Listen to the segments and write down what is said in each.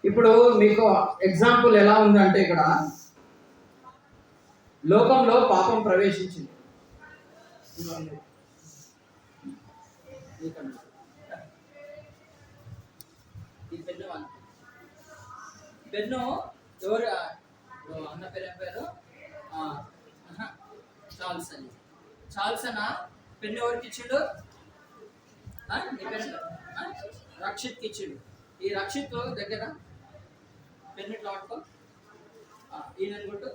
ఇప్పుడు మీకు ఎగ్జాంపుల్ ఎలా ఉందంటే ఇక్కడ లోకంలో పాపం ప్రవేశించింది. ఈ పెన్ను ఎవరు అన్న పేరు చార్ల్స్ అని. చార్ల్స్ అన్న పెన్ను ఎవరికి ఇచ్చిండు? రక్షిత్కి ఇచ్చిండు. ఈ రక్షిత్ దగ్గర పెన్ను ఇట్లా పట్టుకో, ఈయన కొట్టు.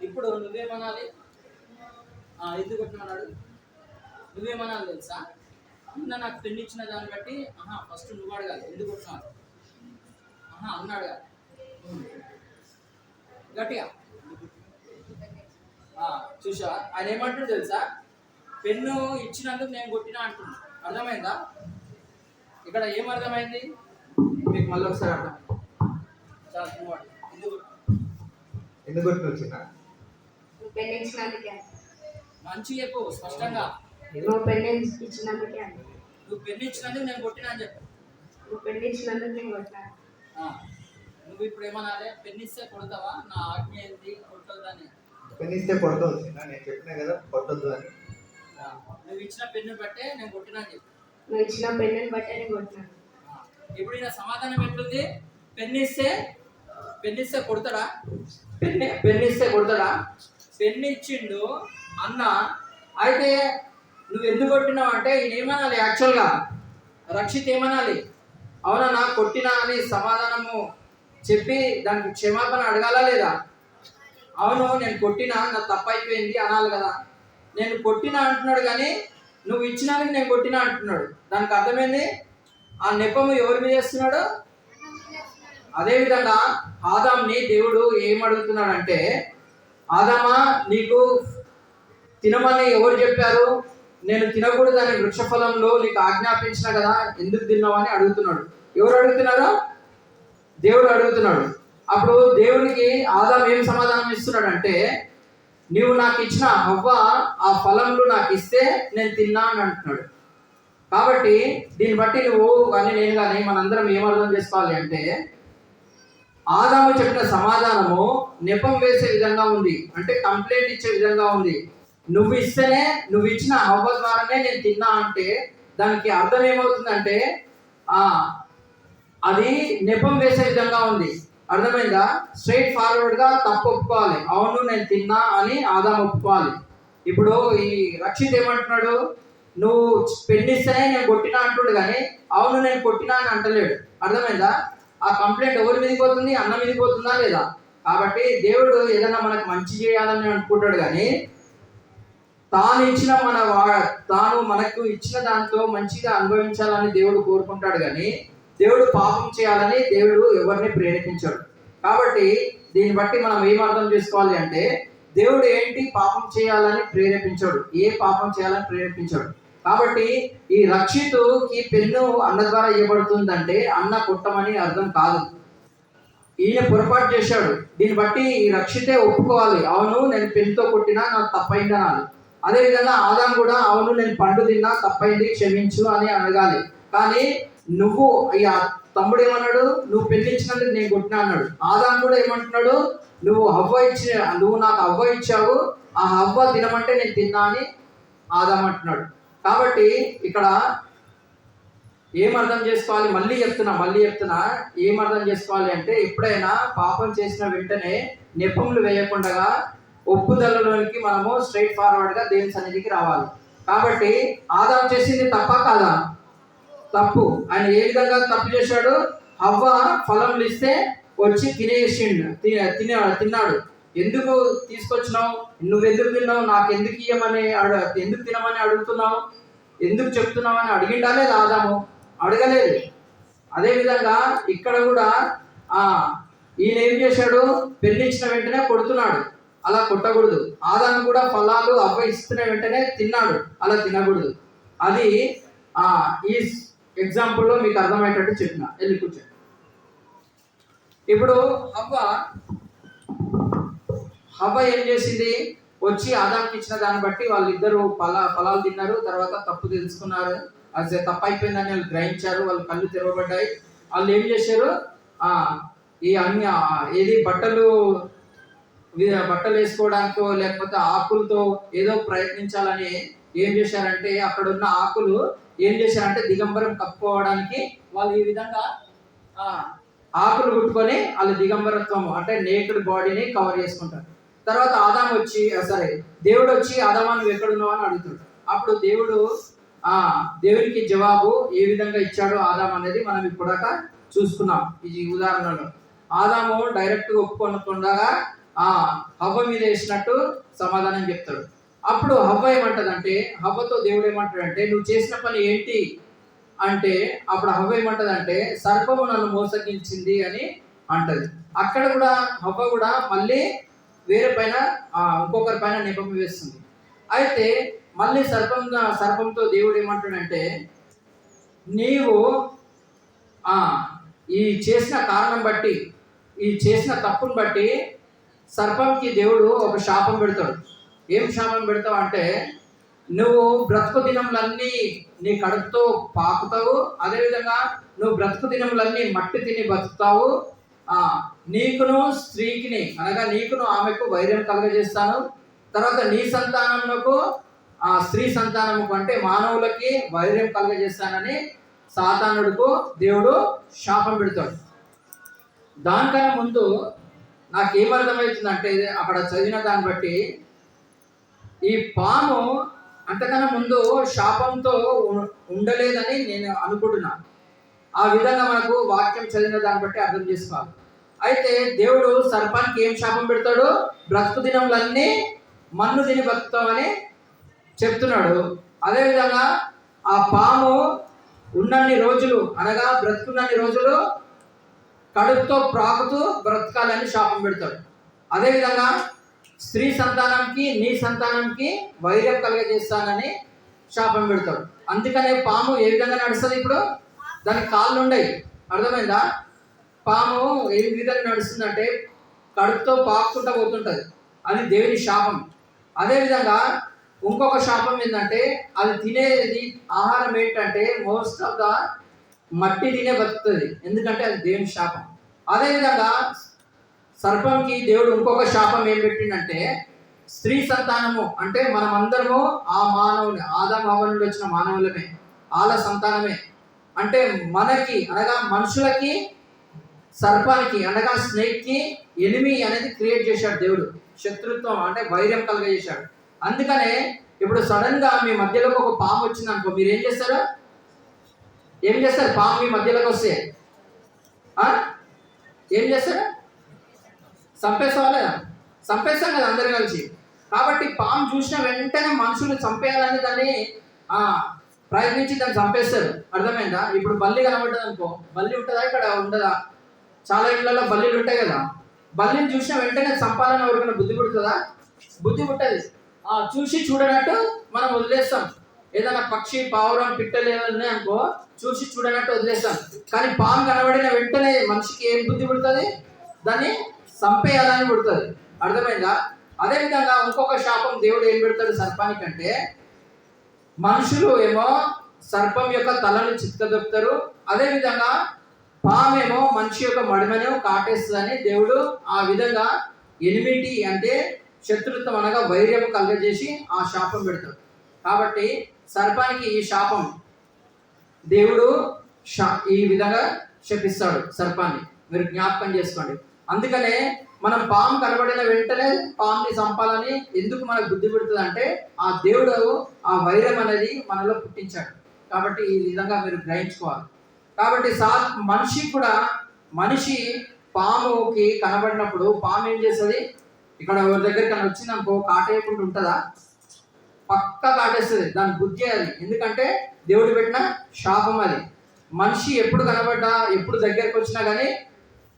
ఇప్పుడు నువ్వేమనాలి? ఎందుకు కొట్టుకున్నాడు? నువ్వేమనాలి తెలుసా? అన్న నాకు పెన్ను ఇచ్చిన దాన్ని బట్టి ఫస్ట్ నువ్వు అడగాలి ఎందుకు కొట్టున్నాడు అన్నాడు కదా గట్టిగా. చూసా ఆయన ఏమంటాడు తెలుసా? పెన్ను ఇచ్చినందుకు నేను కొట్టినా అంటున్నా. అర్థమైందా? ఇక్కడ ఏమర్థమైంది మీకు? మళ్ళీ ఒకసారి అర్థం. ఎందుకు కొట్టిన మంచి చెప్పు స్పష్టంగా. నువ్వు పెన్ను ఇచ్చినందుకే. నువ్వు పెన్ను ఇచ్చినందుకు నేను కొట్టినా అని చెప్పు. నువ్వు పెన్ను ఇచ్చినందుకు నేను కొట్టినా. నువ్వు ఇప్పుడు ఏమనాలి? పెన్ను ఇస్తే కొడతావా? నా ఆజ్ఞ ఏంటి? కొట్టొద్దు అని. పెన్ను ఇస్తే కొడతావు, నేను చెప్పినా కదా కొట్టొద్దు అని. నువ్వు ఇచ్చిన పెన్ను బట్టే నేను కొట్టినా అని చెప్పు. నువ్వు ఇచ్చిన పెన్నుని బట్టే నేను కొట్టినా. ఇప్పుడు ఈయన సమాధానం ఎట్లుంది? పెన్ను ఇస్తే కొడతాడా? పెన్ను ఇస్తే కొడతాడా? పెన్ను ఇచ్చిండు అన్న. అయితే నువ్వు ఎందుకు కొట్టినావు అంటే ఈయన ఏమనాలి? యాక్చువల్గా రక్షిత్ ఏమనాలి? అవునా నాకు కొట్టినా అని సమాధానము చెప్పి దానికి క్షమాపణ అడగాలా లేదా? అవును నేను కొట్టినా, నా తప్పు అయిపోయింది అనాలి కదా. నేను కొట్టినా అంటున్నాడు కానీ నువ్వు ఇచ్చినానికి నేను కొట్టినా అంటున్నాడు. దానికి అర్థమైంది? ఆ నెపము ఎవరి మీద వేస్తున్నాడు? అదేవిధంగా ఆదాంని దేవుడు ఏమడుగుతున్నాడంటే, ఆదామా నీకు తినమని ఎవరు చెప్పారు? నేను తినకూడదని వృక్షఫలంలో నీకు ఆజ్ఞాపించిన కదా, ఎందుకు తిన్నావని అడుగుతున్నాడు. ఎవరు అడుగుతున్నారు? దేవుడు అడుగుతున్నాడు. అప్పుడు దేవునికి ఆదాం ఏం సమాధానం ఇస్తున్నాడు అంటే, నీవు నాకు ఇచ్చిన అవ్వ ఆ ఫలంలో నాకు ఇస్తే నేను తిన్నా అని అంటున్నాడు. కాబట్టి దీన్ని బట్టి నువ్వు కానీ నేను కానీ మనందరం ఏమర్థం చేసుకోవాలి అంటే, ఆదాము చెప్పిన సమాధానము నెపం వేసే విధంగా ఉంది, అంటే కంప్లైంట్ ఇచ్చే విధంగా ఉంది. నువ్వు ఇస్తేనే, నువ్వు ఇచ్చిన అవ్వ ద్వారానే నేను తిన్నా అంటే దానికి అర్థం ఏమవుతుందంటే అది నెపం వేసే విధంగా ఉంది. అర్థమైందా? స్ట్రైట్ ఫార్వర్డ్గా తప్పు ఒప్పుకోవాలి. అవును నేను తిన్నా అని ఆదాం ఒప్పుకోవాలి. ఇప్పుడు ఈ రక్షిత్ ఏమంటున్నాడు? నువ్వు పెన్నిస్తేనే నేను కొట్టినా అంటుడు కానీ అవును నేను కొట్టినా అని అంటలేడు. అర్థమైందా? ఆ కంప్లైంట్ ఎవరి మీదకి పోతుంది? అన్న మీదకి పోతుందా లేదా? కాబట్టి దేవుడు ఏదైనా మనకు మంచి చేయాలని అనుకుంటాడు కానీ తాను మనకు ఇచ్చిన దాంతో మంచిగా అనుభవించాలని దేవుడు కోరుకుంటాడు కానీ దేవుడు పాపం చేయాలని దేవుడు ఎవరిని ప్రేరేపించాడు. కాబట్టి దీన్ని బట్టి మనం ఏం అర్థం చేసుకోవాలి అంటే, దేవుడు ఏంటి పాపం చేయాలని ప్రేరేపించాడు, ఏ పాపం చేయాలని ప్రేరేపించాడు. కాబట్టి ఈ రక్షితుకి పెన్ను అన్న ద్వారా ఇవ్వబడుతుందంటే అన్న కొట్టమని అర్థం కాదు. ఈయన పొరపాటు చేశాడు. దీన్ని బట్టి ఈ రక్షితే ఒప్పుకోవాలి, అవును నేను పెన్నుతో కొట్టినా నాకు తప్పైంది అనాలి. అదేవిధంగా ఆదాం కూడా అవును నేను పండు తిన్నా తప్పైంది క్షమించు అని అడగాలి. కానీ నువ్వు తమ్ముడు ఏమన్నాడు? నువ్వు పెళ్లి ఇచ్చినందుకు నేను కొట్టినా అన్నాడు. ఆదాం కూడా ఏమంటున్నాడు? నువ్వు నాకు అవ్వ ఇచ్చావు, ఆ అవ్వ తినమంటే నేను తిన్నా అని ఆదాం అంటున్నాడు. కాబట్టి ఇక్కడ ఏమర్థం చేసుకోవాలి? మళ్ళీ చెప్తున్నా ఏమర్థం చేసుకోవాలి అంటే, ఎప్పుడైనా పాపం చేసిన వెంటనే నెపములు వేయకుండా ఒప్పుదలలోనికి మనము స్ట్రైట్ ఫార్వర్డ్గా దేవుని సన్నిధికి రావాలి. కాబట్టి ఆదాం చేసింది తప్ప కాదా? తప్పు. ఆయన ఏ విధంగా తప్పు చేశాడు? అవ్వ ఫలంలు ఇస్తే వచ్చి తిన్నాడు. ఎందుకు తీసుకొచ్చినావు? నువ్వెందుకు తిన్నావు? నాకు ఎందుకు ఇయ్యమని ఎందుకు తినమని అడుగుతున్నావు? ఎందుకు చెప్తున్నావు అని అడిగిండా లేదు? ఆదాము అడగలేదు. అదేవిధంగా ఇక్కడ కూడా ఈయన ఏం చేశాడు? పెళ్లి ఇచ్చిన వెంటనే కొడుతున్నాడు. అలా కొట్టకూడదు. ఆదాము కూడా ఫలాలు అవ్వ ఇస్తున్న వెంటనే తిన్నాడు, అలా తినకూడదు. అది ఈ ఎగ్జాంపుల్లో మీకు అర్థమయ్యేటట్టు చెప్పిన. వెళ్ళి కూర్చోండి. ఇప్పుడు హవ్వ ఏం చేసింది? వచ్చి ఆదాంకి ఇచ్చిన దాన్ని బట్టి వాళ్ళిద్దరూ ఫలాలు తిన్నారు. తర్వాత తప్పు తెలుసుకున్నారు, అది తప్పు అయిపోయిందని వాళ్ళు గ్రహించారు. వాళ్ళు కళ్ళు తెరవబడ్డాయి. వాళ్ళు ఏం చేశారు, ఈ అన్ని ఏది బట్టలు వేసుకోవడానికో లేకపోతే ఆకులతో ఏదో ప్రయత్నించాలని ఏం చేశారంటే అక్కడ ఉన్న ఆకులు ఏం చేశారంటే దిగంబరం కప్పుకోవడానికి వాళ్ళు ఈ విధంగా ఆకులు కుట్టుకొని వాళ్ళు దిగంబరత్వం అంటే నేకెడ్ బాడీని కవర్ చేసుకుంటారు. తర్వాత దేవుడు వచ్చి ఆదామా నువ్వు ఎక్కడున్నావు అని అడుగుతాడు. అప్పుడు దేవునికి జవాబు ఏ విధంగా ఇచ్చాడో ఆదాం అనేది మనం ఇప్పుడాక చూసుకున్నాం. ఈ ఉదాహరణలో ఆదాము డైరెక్ట్గా ఒప్పుకొనకుండా హవ్వ మీద వేసినట్టు సమాధానం చెప్తాడు. అప్పుడు హవ్వ ఏమంటదంటే, హవ్వతో దేవుడు ఏమంటాడంటే నువ్వు చేసిన పని ఏంటి అంటే, అప్పుడు హవ్వ ఏమంటదంటే సర్పము నన్ను మోసగించింది అని అంటది. అక్కడ కూడా హవ్వ కూడా మళ్ళీ వేరే పైన ఇంకొకరి పైన నెపం వేస్తుంది. అయితే మళ్ళీ సర్పంతో దేవుడు ఏమంటాడంటే నీవు ఈ చేసిన కారణం బట్టి, ఈ చేసిన తప్పును బట్టి సర్పంకి దేవుడు ఒక శాపం పెడతాడు. ఏం శాపం పెడతావు అంటే నువ్వు బ్రతుకు దినములన్నీ నీ కడుపుతో పాకుతావు, అదేవిధంగా నువ్వు బ్రతుకు దినములన్నీ మట్టి తిని బతుకుతావు, నీకును స్త్రీకిని అనగా నీకును ఆమెకు వైరం కలుగజేస్తాను, తర్వాత నీ సంతానమునకు స్త్రీ సంతానముకు అంటే మానవులకి వైరం కలుగజేస్తానని సాతానుడుకు దేవుడు శాపం పెడతాడు. దానికన్నా ముందు నాకేమర్థమవుతుందంటే అక్కడ చదివిన దాన్ని బట్టి ఈ పాము అంతకన్నా ముందు శాపంతో ఉండలేదని నేను అనుకుంటున్నాను. ఆ విధంగా మనకు వాక్యం చదివిన దాన్ని బట్టి అర్థం చేసుకోవాలి. అయితే దేవుడు సర్పానికి ఏం శాపం పెడతాడు, బ్రతుకు దినములన్నీ మన్ను తిని బతుకుతామని చెప్తున్నాడు. అదేవిధంగా ఆ పాము ఉన్నన్ని రోజులు అనగా బ్రతుకున్నన్ని రోజులు కడుపుతో ప్రాకుతూ బ్రతకాలని శాపం పెడతాడు. అదేవిధంగా స్త్రీ సంతానంకి నీ సంతానంకి వైరం కలుగజేస్తానని శాపం పెడతాడు. అందుకనే పాము ఏ విధంగా నడుస్తుంది, ఇప్పుడు దానికి కాళ్ళు ఉండయి, అర్థమైందా? పాము ఏ విధంగా నడుస్తుందంటే కడుపుతో పాక్కుంటూ పోతుంటుంది, అది దేవుని శాపం. అదేవిధంగా ఇంకొక శాపం ఏంటంటే అది తినేది ఆహారం ఏంటంటే మోస్ట్ ఆఫ్ ద మట్టి తినే బతుకుతుంది, ఎందుకంటే అది దేవుని శాపం. అదేవిధంగా సర్పంకి దేవుడు ఇంకొక శాపం ఏం పెట్టిండంటే స్త్రీ సంతానము అంటే మనం అందరము ఆ మానవుని ఆదాము హవ్వ నుండి వచ్చిన మానవులమే, వాళ్ళ సంతానమే. అంటే మనకి అనగా మనుషులకి సర్పానికి అనగా స్నేక్కి ఎనిమి అనేది క్రియేట్ చేశాడు దేవుడు, శత్రుత్వం అంటే వైరం కలుగజేశాడు. అందుకనే ఇప్పుడు సడన్ గా మీ మధ్యలోకి ఒక పాము వచ్చింది అనుకో, మీరు ఏం చేస్తారు? పాము మీ మధ్యలోకి వస్తే ఏం చేస్తారు? చంపేస్తావా లేదా? చంపేస్తాం కదా అందరు కలిసి. కాబట్టి పాము చూసిన వెంటనే మనుషులు చంపేయాలని దాన్ని ప్రయత్నించి దాన్ని చంపేస్తారు, అర్థమైందా? ఇప్పుడు బల్లి కనబడ్డది అనుకో, బల్లి ఉంటుందా ఇక్కడ ఉండదా? చాలా ఇళ్లలో బల్లీలు ఉంటాయి కదా, బల్లిని చూసిన వెంటనే చంపాలని ఎవరికైనా బుద్ధి పుడుతుందా? బుద్ధి పుట్టది. చూసి చూడనట్టు మనం వదిలేస్తాం. ఏదైనా పక్షి పావురం పిట్టలు ఏదైనా అనుకో చూసి చూడనట్టు వదిలేస్తాం. కానీ పాము కనబడిన వెంటనే మనిషికి ఏం బుద్ధి పుడుతుంది? దాన్ని చంపేయాలని పుడుతుంది, అర్థమైందా? అదేవిధంగా ఇంకొక శాపం దేవుడు ఏం పెడతాడు సర్పానికి అంటే మనుషులు ఏమో సర్పం యొక్క తలను చిత్తదొక్కుతారు, అదేవిధంగా పామేమో మనిషి యొక్క మడిమను కాటేస్తుందని దేవుడు ఆ విధంగా ఎనిమిటీ అంటే శత్రుత్వం అనగా వైర్యం కలుగజేసి ఆ శాపం పెడతాడు. కాబట్టి సర్పానికి ఈ శాపం దేవుడు ఈ విధంగా శపిస్తాడు సర్పాన్ని, మీరు జ్ఞాపకం చేసుకోండి. అందుకనే మనం పాము కనబడిన వెంటనే పాముని చంపాలని ఎందుకు మనకు బుద్ధి పెడుతుంది అంటే ఆ దేవుడు ఆ వైరం అనేది మనలో పుట్టించాడు. కాబట్టి ఈ విధంగా మీరు గ్రహించుకోవాలి. కాబట్టి మనిషి పాముకి కనబడినప్పుడు పాము ఏం చేస్తుంది? ఇక్కడ ఎవరి దగ్గరికి వచ్చింది అనుకో కాటేయకుండా ఉంటుందా? పక్క కాటేస్తుంది, దాని బుద్ధి అది, ఎందుకంటే దేవుడు పెట్టిన శాపం అది. మనిషి ఎప్పుడు కనబడ్డా ఎప్పుడు దగ్గరికి వచ్చినా కానీ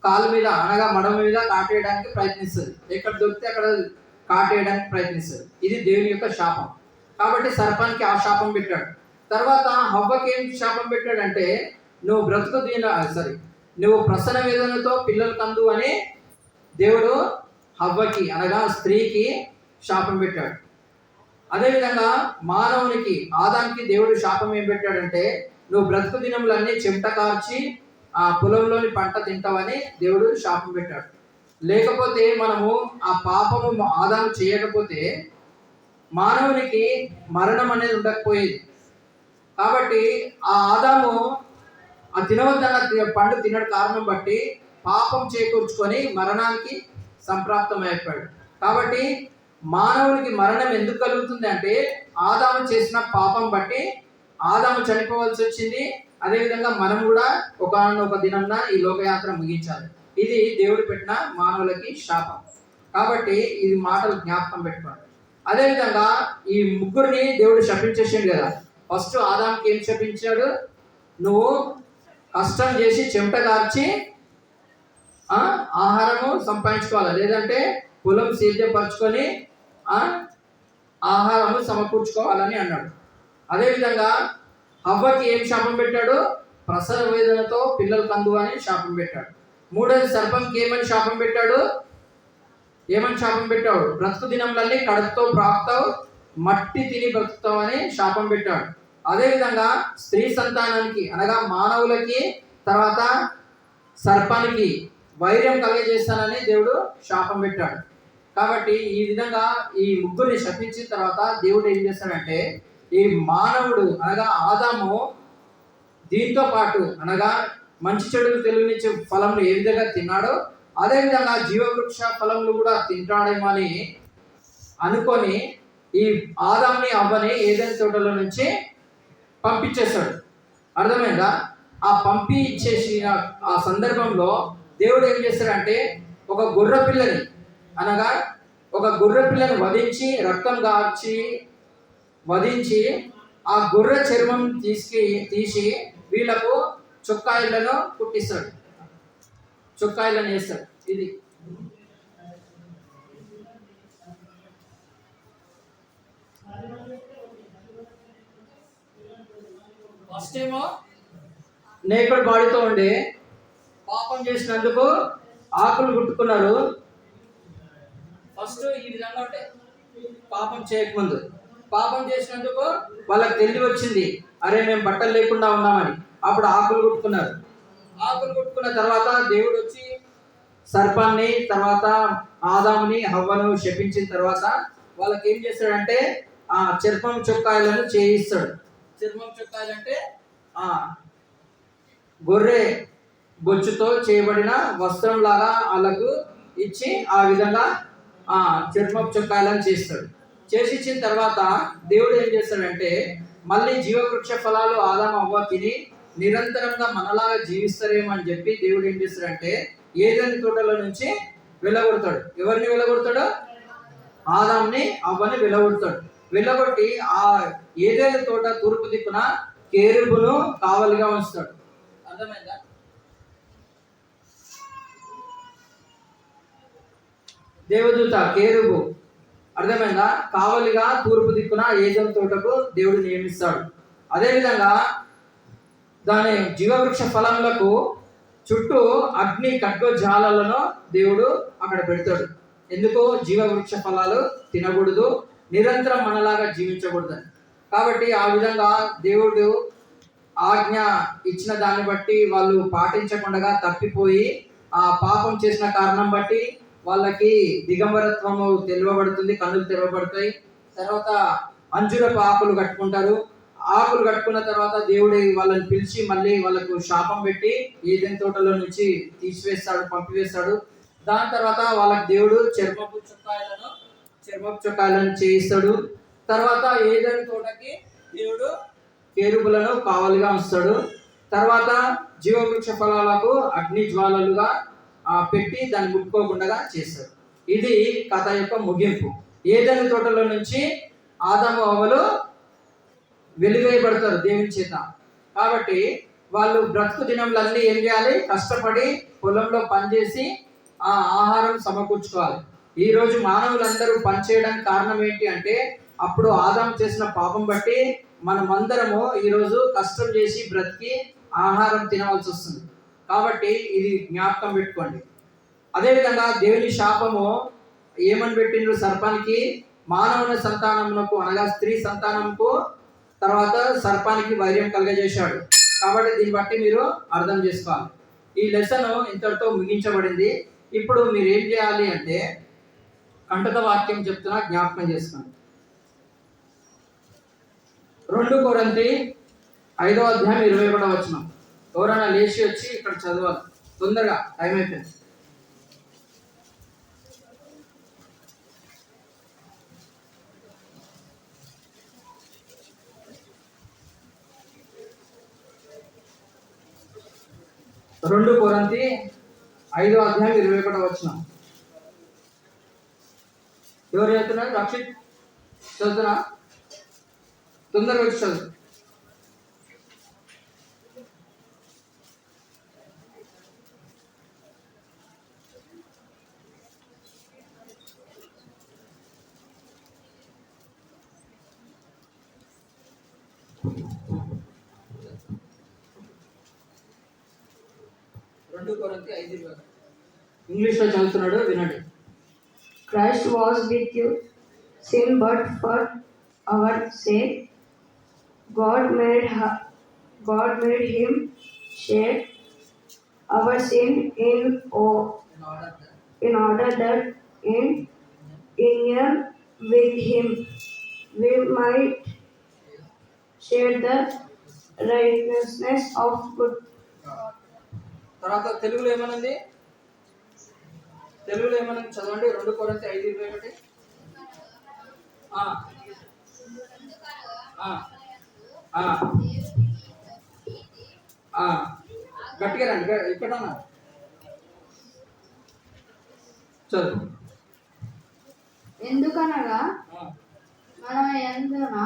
కాలు మీద అనగా మడమ మీద కాటేయడానికి ప్రయత్నిస్తుంది, ఎక్కడ దొరికితే అక్కడ కాటేయడానికి ప్రయత్నిస్తుంది. ఇది దేవుని యొక్క శాపం. కాబట్టి సర్పానికి ఆ శాపం పెట్టాడు. తర్వాత హవ్వకి ఏం శాపం పెట్టాడంటే నువ్వు ప్రసన వేదనతో పిల్లలు కందు అని దేవుడు హవ్వకి అనగా స్త్రీకి శాపం పెట్టాడు. అదేవిధంగా మానవునికి ఆదాంకి దేవుడు శాపం ఏం పెట్టాడంటే నువ్వు బ్రతుకు దినములన్నీ చెమట కార్చి ఆ పొలంలోని పంట తింటావని దేవుడు శాపం పెట్టాడు. లేకపోతే మనము ఆ పాపము ఆదాము చేయకపోతే మానవునికి మరణం అనేది ఉండకపోయేది. కాబట్టి ఆ ఆదాము ఆ తినవద్దన్న పండు తినడం కారణం బట్టి పాపం చేకూర్చుకొని మరణానికి సంప్రాప్తమైపోయాడు. కాబట్టి మానవునికి మరణం ఎందుకు కలుగుతుంది అంటే ఆదాము చేసిన పాపం బట్టి ఆదాము చనిపోవాల్సి వచ్చింది. అదేవిధంగా మనం కూడా ఒకనొక దినంన ఈ లోకయాత్ర ముగించాలి. ఇది దేవుడు పెట్టిన మానవులకి శాపం. కాబట్టి ఇది మాటలు జ్ఞాపకం పెట్టుకోండి. అదేవిధంగా ఈ ముగ్గురిని దేవుడు శపించేసాడు కదా. ఫస్ట్ ఆదాముకి ఏం శపించాడు? నువ్వు కష్టం చేసి చెమట కార్చి ఆహారము సంపాదించుకోవాలి, లేదంటే పొలం సేద్యపరచుకొని ఆహారము సమకూర్చుకోవాలని అన్నాడు. అదేవిధంగా హవ్వకి ఏం శాపం పెట్టాడు? ప్రసవ వేదనతో పిల్లలు కందు అని శాపం పెట్టాడు. మూడోది సర్పంకి ఏమని శాపం పెట్టాడు? బ్రతుకు దినంలన్నీ కడుపుతో ప్రాప్తావు, మట్టి తిని బ్రతుకుతావు అని శాపం పెట్టాడు. అదేవిధంగా స్త్రీ సంతానానికి అనగా మానవులకి తర్వాత సర్పానికి వైర్యం కలగజేస్తానని దేవుడు శాపం పెట్టాడు. కాబట్టి ఈ విధంగా ఈ ముగ్గురిని శపించిన తర్వాత దేవుడు ఏం చేస్తాడంటే ఈ మానవుడు అనగా ఆదాము దీంతో పాటు అనగా మంచి చెడులు తెలియనిచ్చే ఫలంను ఏ విధంగా తిన్నాడో అదేవిధంగా జీవవృక్ష ఫలంను కూడా తింటాడేమో అని అనుకొని ఈ ఆదాంని అవ్వని ఏదైనా తోటలో నుంచి పంపించేశాడు. అర్థమైందా? ఆ పంపి ఇచ్చేసిన ఆ సందర్భంలో దేవుడు ఏం చేస్తాడంటే ఒక గొర్రె పిల్లని అనగా ఒక గొర్రె పిల్లని వధించి రక్తం వధించి ఆ గొర్రె చర్మం తీసి వీళ్ళకు చొక్కాయిలను కుట్టిస్తాడు, చొక్కాయిలను వేస్తాడు. ఇది ఫస్ట్ ఏమో నేకడ్ బాడీతో ఉండి పాపం చేసినందుకు ఆకులు కుట్టుకున్నారు. ఫస్ట్ ఈ విధంగా ఉంటే పాపం చేయకముందు పాపం చేసినందుకు వాళ్ళకి తెలివి వచ్చింది, అరే మేము బట్టలు లేకుండా ఉన్నామని. అప్పుడు ఆకులు కుట్టుకున్నారు. ఆకులు కుట్టుకున్న తర్వాత దేవుడు వచ్చి సర్పాన్ని తర్వాత ఆదాముని హవ్వను శపించిన తర్వాత వాళ్ళకి ఏం చేస్తాడంటే ఆ చర్మం చొక్కాయలను చేయిస్తాడు. చర్మం చొక్కాయలు అంటే గొర్రె బొచ్చుతో చేయబడిన వస్త్రం లాగా వాళ్ళకు ఇచ్చి ఆ విధంగా చర్మం చొక్కాయలను చేస్తాడు. చేసి ఇచ్చిన తర్వాత దేవుడు ఏం చేస్తాడంటే మళ్ళీ జీవవృక్ష ఫలాలు ఆదాము అవ్వ తిని నిరంతరంగా మనలాగా జీవిస్తారేమో అని చెప్పి దేవుడు ఏం చేస్తాడంటే ఏదైనా తోటలో నుంచి వెళ్ళగొడతాడు. ఎవరిని వెళ్ళగొడతాడు? ఆదాంని అవ్వని వెళ్ళగొడతాడు. వెళ్ళగొట్టి ఆ ఏదైనా తోట తూర్పు దిక్కున కేరుబును కావలిగా ఉంచుతాడు. అర్థమైందా? దేవదూత కేరుబు అర్థమైందా? కావలిగా తూర్పు దిక్కున ఏదైనా తోటకు దేవుడు నియమిస్తాడు. అదేవిధంగా దాని జీవవృక్ష ఫలములకు చుట్టూ అగ్ని ఖడ్గజాలను దేవుడు అక్కడ పెడతాడు. ఎందుకు? జీవవృక్ష ఫలాలు తినకూడదు, నిరంతరం మనలాగా జీవించకూడదని. కాబట్టి ఆ విధంగా దేవుడు ఆజ్ఞ ఇచ్చిన దాన్ని బట్టి వాళ్ళు పాటించకుండా తప్పిపోయి ఆ పాపం చేసిన కారణం బట్టి వాళ్ళకి దిగంబరత్వము తెలియబడుతుంది, కన్నులు తెరవబడతాయి. తర్వాత అంజురపు ఆకులు కట్టుకుంటారు. ఆకులు కట్టుకున్న తర్వాత దేవుడు వాళ్ళని పిలిచి మళ్ళీ వాళ్ళకు శాపం పెట్టి ఏదైనా తోటలో నుంచి తీసివేస్తాడు, పంపివేస్తాడు. దాని తర్వాత వాళ్ళకి దేవుడు చర్మపు చొక్కాయలను చేయిస్తాడు. తర్వాత ఏదైనా తోటకి దేవుడు కేరుబులను కావలిగా ఉంచుతాడు. తర్వాత జీవవృక్ష ఫలాలకు అగ్ని జ్వాలలుగా పెట్టి దాన్ని ముట్టుకోకుండా చేస్తాడు. ఇది కథ యొక్క ముగింపు. ఏదైనా తోటలో నుంచి ఆదాము అవ్వలు వెలివేయబడతారు దేవుని చేత. కాబట్టి వాళ్ళు బ్రతుకు దినంలన్నీ ఏం చేయాలి? కష్టపడి పొలంలో పనిచేసి ఆ ఆహారం సమకూర్చుకోవాలి. ఈ రోజు మానవులందరూ పనిచేయడానికి కారణం ఏంటి అంటే అప్పుడు ఆదాము చేసిన పాపం బట్టి మనమందరము ఈరోజు కష్టం చేసి బ్రతికి ఆహారం తినవలసి వస్తుంది. కాబట్టి ఇది జ్ఞాపకం పెట్టుకోండి. అదేవిధంగా దేవుని శాపము ఏమని పెట్టిండ్రు సర్పానికి? మానవుని సంతానమునకు అనగా స్త్రీ సంతానముకు తర్వాత సర్పానికి వైర్యం కలగజేశాడు. కాబట్టి దీన్ని బట్టి మీరు అర్థం చేసుకోవాలి. ఈ లెసన్ ఇంతటితో ముగించబడింది. ఇప్పుడు మీరు ఏం చేయాలి అంటే కంటత వాక్యం చెప్తున్నా, జ్ఞాపకం చేసుకోండి. 2 కొరింథీ 5:21. ఎవరైనా లేచి వచ్చి ఇక్కడ చదవాలి తొందరగా, టైం అయిపోయింది. రెండు కొరింథీ 5:21. ఎవరు చదువుతున్నారు? రక్షిత్ చదువుతున్నా, తొందరగా వచ్చి చదువు. ఇంగ్లీష్లో చదువుతున్నాడు, వినండి. Christ was with you, sin but for our sake. God made him share our sin in order that in union with him we might share the righteousness of God. తర్వాత తెలుగులో ఏమనుంది? చదవండి. 2 కొరింథీ 5:21. గట్టిగా రండి, ఎక్కడన్నా చదువు. ఎందుకనగా మన యందున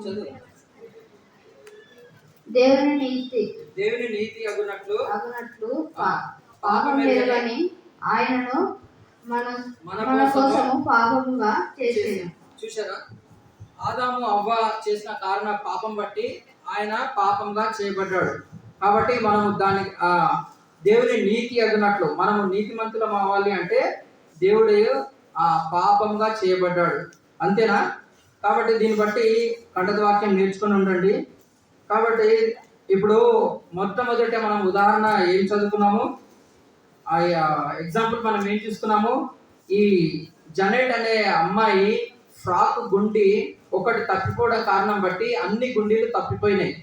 చదువు. దేవుని నీతి అగునట్లు పాపం ఎరుగని ఆయనను మన కోసము పాపముగా చేసేది. చూసారా? ఆదాము అవ్వ చేసిన కారణ పాపం బట్టి ఆయన పాపంగా చేయబడ్డాడు. కాబట్టి మనము దాని దేవుని నీతి అగునట్లు మనము నీతిమంతులం అవ్వాలి అంటే దేవుడు పాపంగా చేయబడ్డాడు. అంతేనా? కాబట్టి దీన్ని బట్టి కంటత వాక్యం నేర్చుకొని ఉండండి. కాబట్టి ఇప్పుడు మొట్టమొదట మనం ఉదాహరణ ఏం చదువుకున్నాము, ఆ ఎగ్జాంపుల్ మనం ఏం చూసుకున్నాము, ఈ జనెట్ అనే అమ్మాయి ఫ్రాక్ గుండి ఒకటి తప్పిపోవడం కారణం బట్టి అన్ని గుండీలు తప్పిపోయినాయి.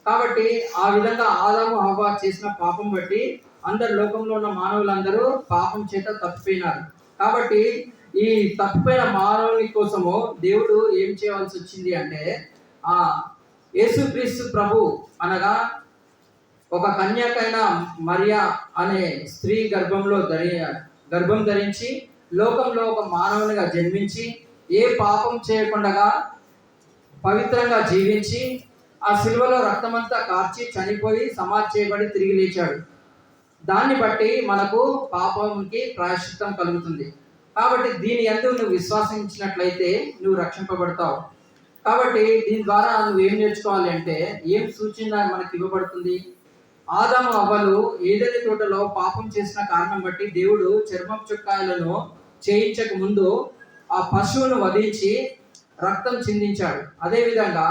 కాబట్టి ఆ విధంగా ఆదాము హవ్వ చేసిన పాపం బట్టి అందరు లోకంలో ఉన్న మానవులందరూ పాపం చేత తప్పిపోయినారు. కాబట్టి ఈ తప్పిపోయిన మానవుని కోసము దేవుడు ఏం చేయవలసి వచ్చింది అంటే యేసుక్రీస్తు ప్రభు అనగా ఒక కన్యకైన మరియా అనే స్త్రీ గర్భం ధరించి లోకంలో ఒక మానవునిగా జన్మించి ఏ పాపం చేయకుండా పవిత్రంగా జీవించి ఆ సిలువలో రక్తమంతా కార్చి చనిపోయి సమాధి చేయబడి తిరిగి లేచాడు. దాన్ని బట్టి మనకు పాపంకి ప్రాయశ్చిత్తం కలుగుతుంది. కాబట్టి దీని యందు నువ్వు విశ్వాసించినట్లయితే నువ్వు రక్షింపబడతావు. కాబట్టి దీని ద్వారా నువ్వేం నేర్చుకోవాలి అంటే ఏం సూచన మనకి ఇవ్వబడుతుంది? ఆదాము అవ్వలు ఏదైనా తోటలో పాపం చేసిన కారణం బట్టి దేవుడు చర్మం చుక్కాయలను చేయించక ముందు ఆ పశువును వధించి రక్తం చిందించాడు. అదేవిధంగా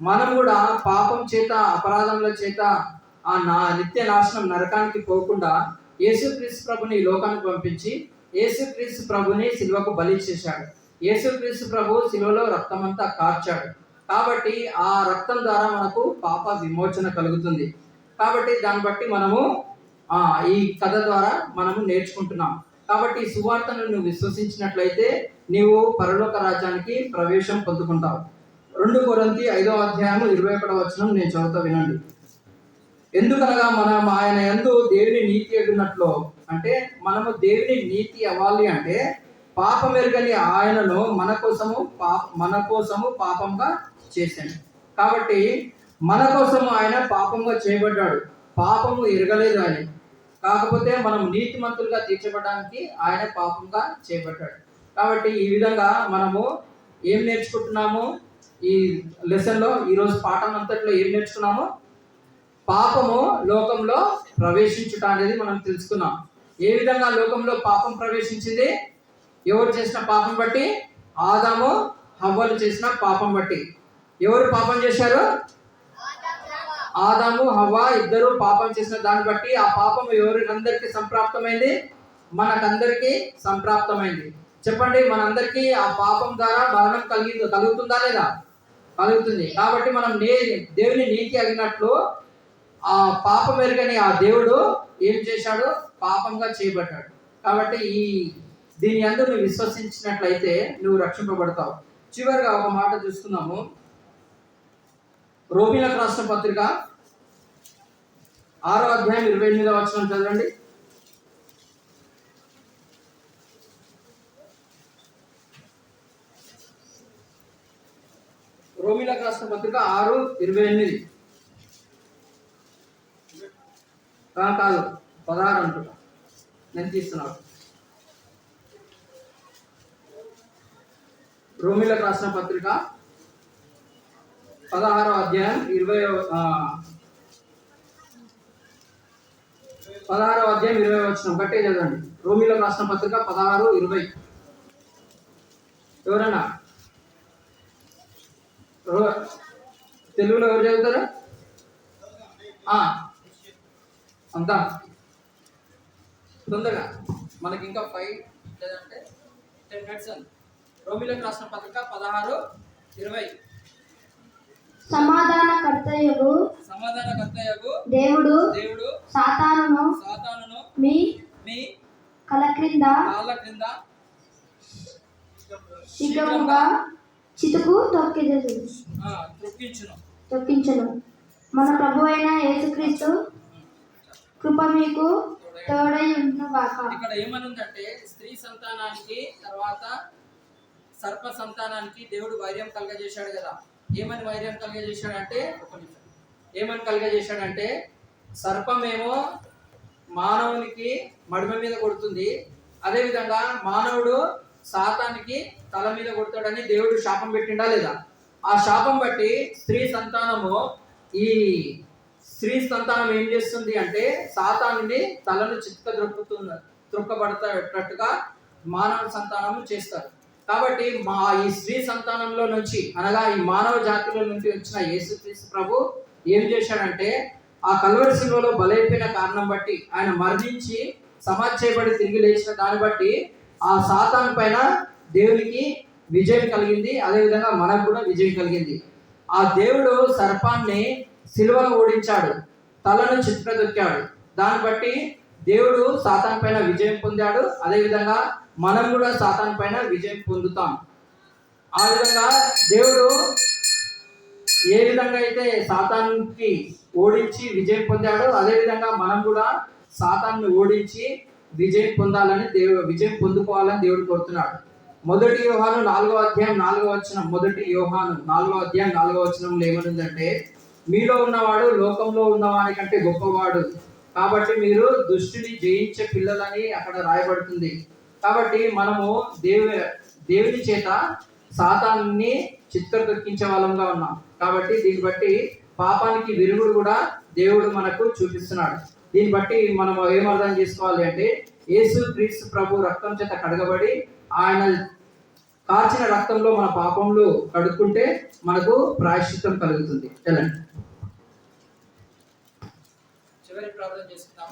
మనం కూడా పాపం చేత అపరాధముల చేత నిత్య నాశనం నరకానికి పోకుండా యేసుక్రీస్తు ప్రభుని ఈ లోకానికి పంపించి యేసుక్రీస్తు ప్రభుని సిలువకు బలి చేశాడు. యేసుక్రీస్తు ప్రభు సిలువలో రక్తమంతా కార్చాడు. కాబట్టి ఆ రక్తం ద్వారా మనకు పాప విమోచన కలుగుతుంది. కాబట్టి దాన్ని బట్టి మనము ఈ కథ ద్వారా మనము నేర్చుకుంటున్నాం. కాబట్టి ఈ సువార్తను నువ్వు విశ్వసించినట్లయితే నీవు పరలోక రాజ్యానికి ప్రవేశం పొందుకుంటావు. 2 కొరింథీ 5:21 నేను చదువుతా, వినండి. ఎందుకనగా మనం ఆయన యందు దేవుని నీతి అగునట్లు, అంటే మనము దేవుని నీతి అవ్వాలి అంటే పాపం ఎరుగని ఆయనను మన కోసము పాపంగా చేశాడు. కాబట్టి మన కోసము ఆయన పాపంగా చేయబడ్డాడు. పాపము ఎరగలేదు ఆయన, కాకపోతే మనం నీతిమంతులుగా తీర్చబడడానికి ఆయన పాపంగా చేయబడ్డాడు. కాబట్టి ఈ విధంగా మనము ఏం నేర్చుకుంటున్నాము ఈ లెసన్లో? ఈరోజు పాఠం అంతట్లో ఏం నేర్చుకున్నాము? పాపము లోకంలో ప్రవేశించుట అనేది మనం తెలుసుకున్నాం. ఏ విధంగా లోకంలో పాపం ప్రవేశించింది? ఎవరు చేసిన పాపం బట్టి? ఆదాము హవ్వలు చేసిన పాపం బట్టి. ఎవరు పాపం చేశారు? ఆదాము హవ్వ ఇద్దరు పాపం చేసిన దాన్ని బట్టి ఆ పాపం ఎవరికందరికీ సంప్రాప్తమైంది? మనకందరికీ సంప్రాప్తమైంది. చెప్పండి, మనందరికీ ఆ పాపం ద్వారా మరణం కలుగుతుందా లేదా? కలుగుతుంది. కాబట్టి మనం దేవుని నీతి అగినట్లు ఆ పాపం ఎరుగని ఆ దేవుడు ఏం చేశాడు? పాపంగా చేయబడ్డాడు. కాబట్టి దీని యందు నువ్వు విశ్వసించినట్లయితే నువ్వు రక్షింపబడతావు. చివరిగా ఒక మాట చూస్తున్నాము. రోమీయులకు రాసిన పత్రిక 6వ అధ్యాయం 28వ వచనం చదవండి. రోమీయులకు రాసిన పత్రిక 6:28 కాదు 16 అంటున్నా, నేను తీస్తున్నాను. రోమీయులకు రాసిన పత్రిక 16వ అధ్యాయం 20వ వచనం గట్టిగా చదవండి. రోమీయులకు రాసిన పత్రిక 16:20. ఎవరన్నా తెలుగులో ఎవరు చదువుతారు? అంతా తొందరగా, మనకి ఇంకా 5 లేదంటే 10 minutes అండి. రోమీయులకు రాసిన పత్రిక 16:20. సమాధానకర్తయగు దేవుడు సాతానును మీ కాళ్ళ క్రింద శీఘ్రముగా చితుకు తొక్కించును. మన ప్రభు అయిన యేసుక్రీస్తు కృప మీకు తోడై ఉండును గాక. ఇక్కడ ఏమనుందంటే స్త్రీ సంతానానికి తర్వాత సర్ప సంతానానికి దేవుడు వైర్యం కలగజేశాడు కదా. ఏమని వైర్యం కలగజేశాడంటే, ఏమని కలగజేశాడంటే సర్పమేమో మానవునికి మడిమ మీద కొడుతుంది, అదేవిధంగా మానవుడు సాతానికి తల మీద కొడతాడని దేవుడు శాపం పెట్టిండా లేదా? ఆ శాపం బట్టి స్త్రీ సంతానం ఏం చేస్తుంది అంటే సాతానుని తలను త్రొక్కబడేటట్టుగా మానవ సంతానము చేస్తారు. కాబట్టి ఈ స్త్రీ సంతానంలో నుంచి అనగా ఈ మానవ జాతిలో నుంచి వచ్చిన యేసుక్రీస్తు ప్రభు ఏం చేశాడంటే ఆ కల్వరి శిలువలో బలైపోయిన కారణం బట్టి, ఆయన మరణించి సమాధి చేయబడి తిరిగి లేచిన దాన్ని బట్టి ఆ సాతాను పైన దేవునికి విజయం కలిగింది, అదేవిధంగా మనకు కూడా విజయం కలిగింది. ఆ దేవుడు సర్పాన్ని సిలువలో ఓడించాడు, తలను చిత్రదొక్కాడు. దాన్ని బట్టి దేవుడు సాతాను పైన విజయం పొందాడు, అదేవిధంగా మనం కూడా సాతాను పైన విజయం పొందుతాం. ఆ విధంగా దేవుడు ఏ విధంగా అయితే సాతానుకి ఓడించి విజయం పొందాడో, అదేవిధంగా మనం కూడా సాతాన్ని ఓడించి విజయం పొందుకోవాలని దేవుడు కోరుతున్నాడు. 1 యోహాను 4వ అధ్యాయం 4వ వచనం. 1 యోహాను 4వ అధ్యాయం 4వ వచనంలో ఏమనుందంటే, మీలో ఉన్నవాడు లోకంలో ఉన్నవాడి కంటే గొప్పవాడు, కాబట్టి మీరు దుష్టుని జయించే పిల్లలని అక్కడ రాయబడుతుంది. కాబట్టి మనము దేవుని చేత సాతాన్ని చిత్రదొక్కించే వాళ్ళంగా ఉన్నాం. కాబట్టి దీన్ని బట్టి పాపానికి విరుగుడు కూడా దేవుడు మనకు చూపిస్తున్నాడు. దీన్ని బట్టి మనం ఏం అర్థం చేసుకోవాలి అంటే, యేసుక్రీస్తు ప్రభు రక్తం చేత కడగబడి ఆయన కాచిన రక్తంలో మన పాపంలో కడుక్కుంటే మనకు ప్రాయశ్చిత్తం కలుగుతుంది. వెళ్ళండి, చివరి ప్రార్థన చేసుకుందాం.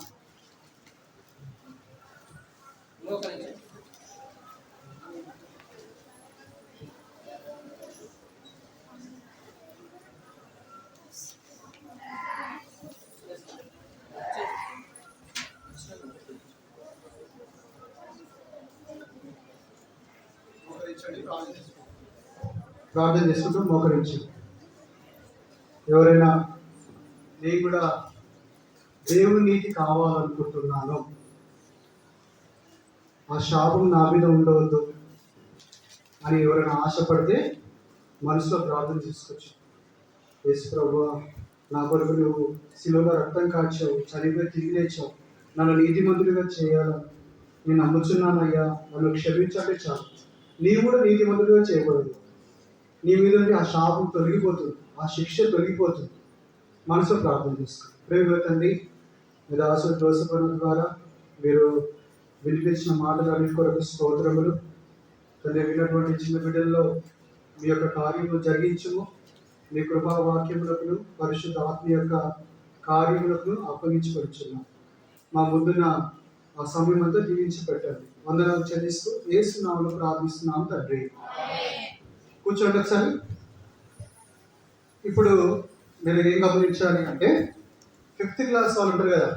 ప్రార్థన చేసుకుంటూ మోకరించి, ఎవరైనా నేను కూడా దేవుని నీతి కావాలనుకుంటున్నాను, ఆ శాపం నా మీద ఉండవద్దు అని ఎవరైనా ఆశపడితే మనసులో ప్రార్థన చేసుకోవచ్చు. యేసు ప్రభువా, నా కొరకు నువ్వు శిలువలో రక్తం కాచావు, చనిపోయి తిరిగి లేచావు, నన్ను నీతిమంతుడిగా చేయాలని నేను నమ్ముచున్నానయ్యా, నన్ను క్షమించండి చాలు. నీవు కూడా నీతిమంతుడిగా చేయకూడదు. నీ మీద నుండి ఆ శాపం తొలగిపోతుంది, ఆ శిక్ష తొలగిపోతుంది. మనసులో ప్రార్థన చేసుకోండి. ప్రేమ తండ్రి, మీ దాసుడు జోసెఫ్ ద్వారా మీరు వినిపించిన మాటలు అన్నిటి కొరకు స్తోత్రములు. తండ్రి, విన్నటువంటి చిన్న బిడ్డల్లో మీ యొక్క కార్యము జరిగించుము. మీ కృపా వాక్యములకు పరిశుద్ధ ఆత్మ యొక్క కార్యములకు అప్పగించుకొచ్చున్నాం. మా ముందున్న ఆ సమయం అంతా దీవించి పెట్టండి. వందనాలు చెల్లిస్తూ యేసు నామములో ప్రార్థిస్తున్నాం తండ్రి. కూర్చోండి ఒకసారి. ఇప్పుడు మీరు ఏం గమనించాలి అంటే 5th క్లాస్ వాళ్ళు ఉంటారు కదా,